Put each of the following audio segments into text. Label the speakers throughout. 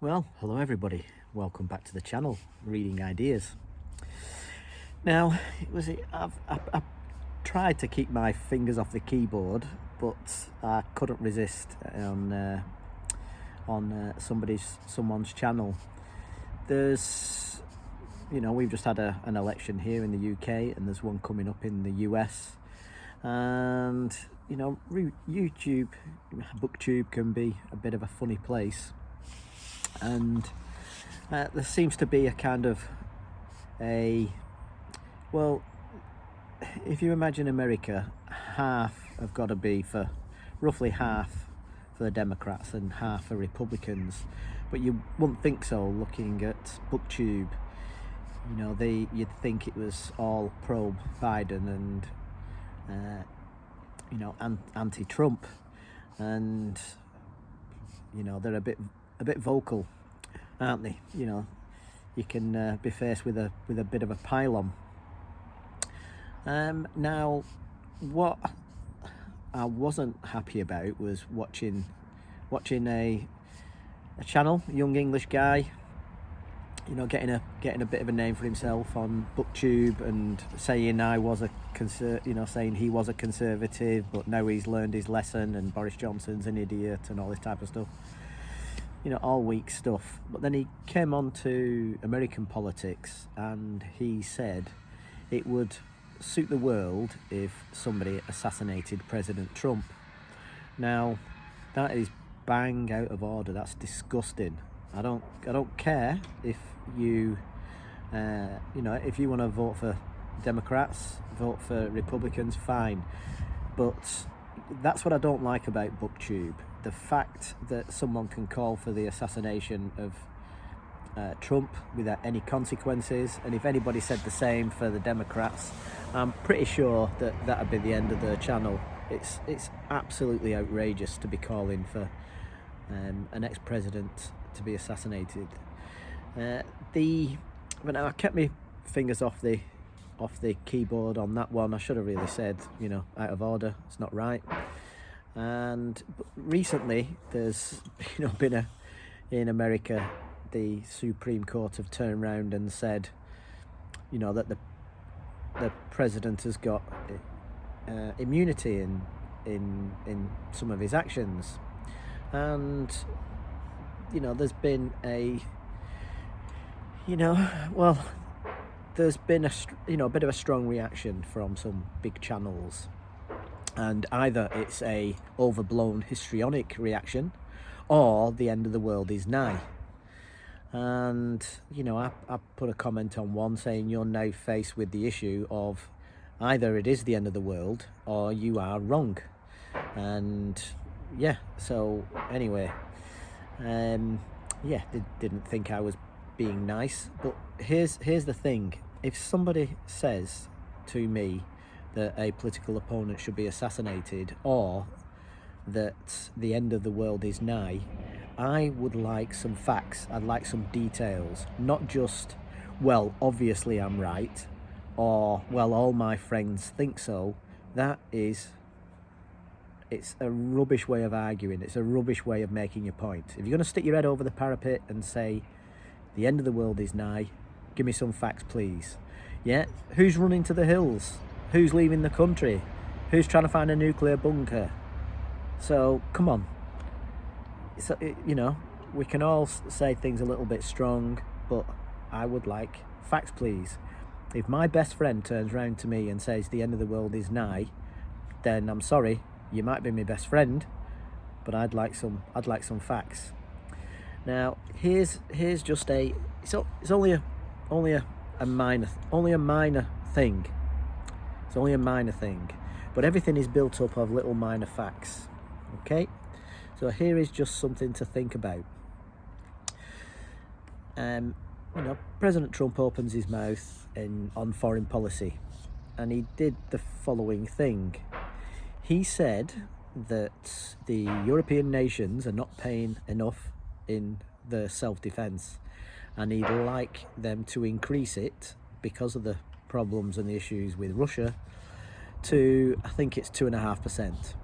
Speaker 1: Well, hello everybody. Welcome back to the channel, Reading Ideas. Now, I've tried to keep my fingers off the keyboard, but I couldn't resist on someone's channel. We've just had an election here in the UK, and there's one coming up in the US. And YouTube, BookTube can be a bit of a funny place. And there seems to be a kind of if you imagine America, roughly half for the Democrats and half for Republicans, but you wouldn't think so looking at BookTube. You'd think it was all pro Biden and anti-Trump, and they're a bit vocal, aren't they? You can be faced with a bit of a pile-on. Now, what I wasn't happy about was watching a channel, a young English guy, getting a bit of a name for himself on BookTube and saying saying he was a conservative, but now he's learned his lesson and Boris Johnson's an idiot and all this type of stuff. All weak stuff. But then he came on to American politics and he said it would suit the world if somebody assassinated President Trump. Now, that is bang out of order. That's disgusting. I don't care if you if you want to vote for Democrats, vote for Republicans, fine. But that's what I don't like about BookTube. The fact that someone can call for the assassination of Trump without any consequences, and if anybody said the same for the Democrats, I'm pretty sure that would be the end of their channel. It's absolutely outrageous to be calling for an ex-president to be assassinated. But I kept my fingers off the keyboard on that one. I should have really said, out of order. It's not right. And recently, there's been in America, the Supreme Court have turned around and said, that the president has got immunity in some of his actions, and there's been a bit of a strong reaction from some big channels. And either it's a overblown histrionic reaction, or the end of the world is nigh. And I put a comment on one saying you're now faced with the issue of either it is the end of the world or you are wrong. And so anyway, didn't think I was being nice. But here's the thing: if somebody says to me that a political opponent should be assassinated or that the end of the world is nigh, I would like some facts. I'd like some details, not just, well, obviously I'm right, or, well, all my friends think so. It's a rubbish way of arguing. It's a rubbish way of making your point. If you're going to stick your head over the parapet and say the end of the world is nigh, give me some facts, please. Yeah, who's running to the hills? Who's leaving the country? Who's trying to find a nuclear bunker? So, come on. So, we can all say things a little bit strong, but I would like facts, please. If my best friend turns round to me and says the end of the world is nigh, then I'm sorry, you might be my best friend, but I'd like some facts. Now, here's just it's only a minor thing. It's only a minor thing, but everything is built up of little minor facts. Okay, so here is just something to think about. President Trump opens his mouth on foreign policy, and he did the following thing. He said that the European nations are not paying enough in their self-defense, and he'd like them to increase it because of the problems and the issues with Russia to, I think it's 2.5%.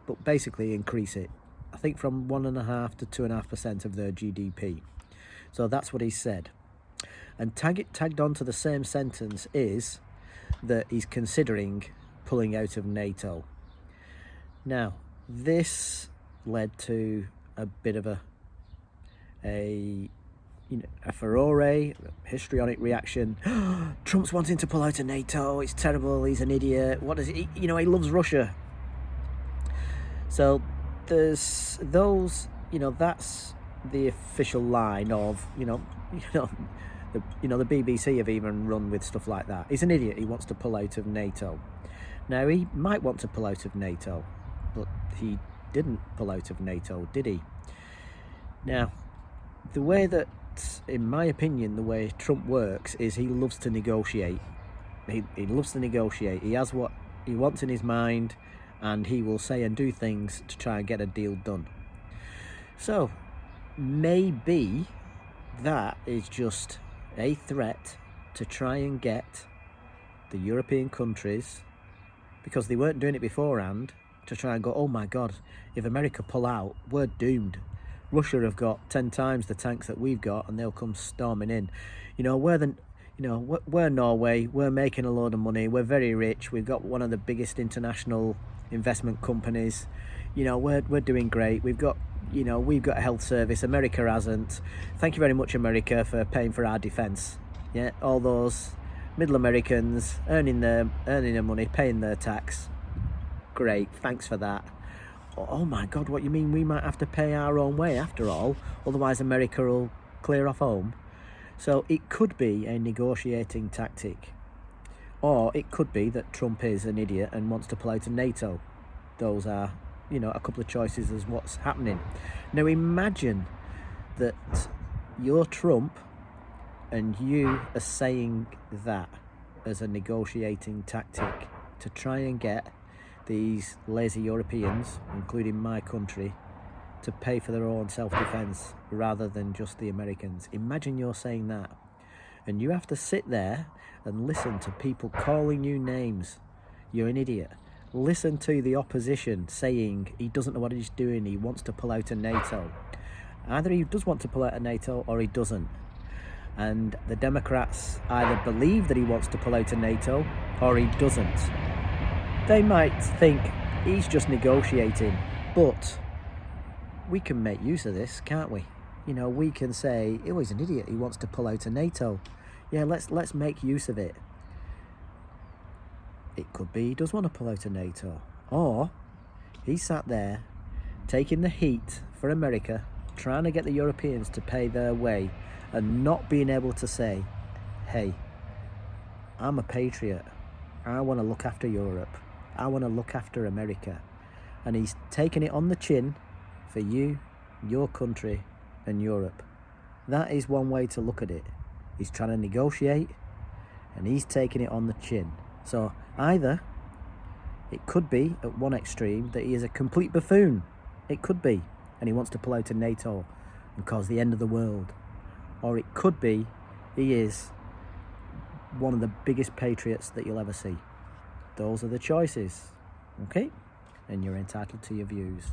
Speaker 1: But basically increase it. I think from 1.5% to 2.5% of their GDP. So that's what he said. And tagged onto the same sentence is that he's considering pulling out of NATO. Now, this led to a bit of a furore, histrionic reaction. Trump's wanting to pull out of NATO. It's terrible. He's an idiot. What does he? He loves Russia. So there's those. That's the official line of the BBC have even run with stuff like that. He's an idiot. He wants to pull out of NATO. Now, he might want to pull out of NATO, but he didn't pull out of NATO, did he? Now, the way that, in my opinion, the way Trump works is he loves to negotiate. He loves to negotiate. He has what he wants in his mind, and he will say and do things to try and get a deal done. So, maybe that is just a threat to try and get the European countries, because they weren't doing it beforehand, to try and go, oh my God, if America pull out, we're doomed. Russia have got 10 times the tanks that we've got, and they'll come storming in. We're Norway, we're making a load of money, we're very rich, we've got one of the biggest international investment companies, we're doing great, we've got a health service, America hasn't. Thank you very much, America, for paying for our defence. Yeah, all those middle Americans earning their money, paying their tax. Great, thanks for that. Oh my God, what you mean we might have to pay our own way after all, otherwise America will clear off home? So it could be a negotiating tactic, or it could be that Trump is an idiot and wants to pull out of NATO. Those are, a couple of choices as what's happening. Now imagine that you're Trump and you are saying that as a negotiating tactic to try and get these lazy Europeans, including my country, to pay for their own self-defense rather than just the Americans. Imagine you're saying that, and you have to sit there and listen to people calling you names. You're an idiot. Listen to the opposition saying he doesn't know what he's doing, he wants to pull out of NATO. Either he does want to pull out of NATO or he doesn't. And the Democrats either believe that he wants to pull out of NATO or he doesn't. They might think he's just negotiating, but we can make use of this, can't we? We can say, oh, he's an idiot, he wants to pull out of NATO. Yeah, let's make use of it. It could be he does want to pull out of NATO. Or he sat there taking the heat for America, trying to get the Europeans to pay their way and not being able to say, hey, I'm a patriot. I want to look after Europe. I want to look after America. And he's taking it on the chin for you, your country, and Europe. That is one way to look at it. He's trying to negotiate, and he's taking it on the chin. So either it could be at one extreme that he is a complete buffoon. It could be, and he wants to pull out of NATO and cause the end of the world. Or it could be he is one of the biggest patriots that you'll ever see. Those are the choices, okay? And you're entitled to your views.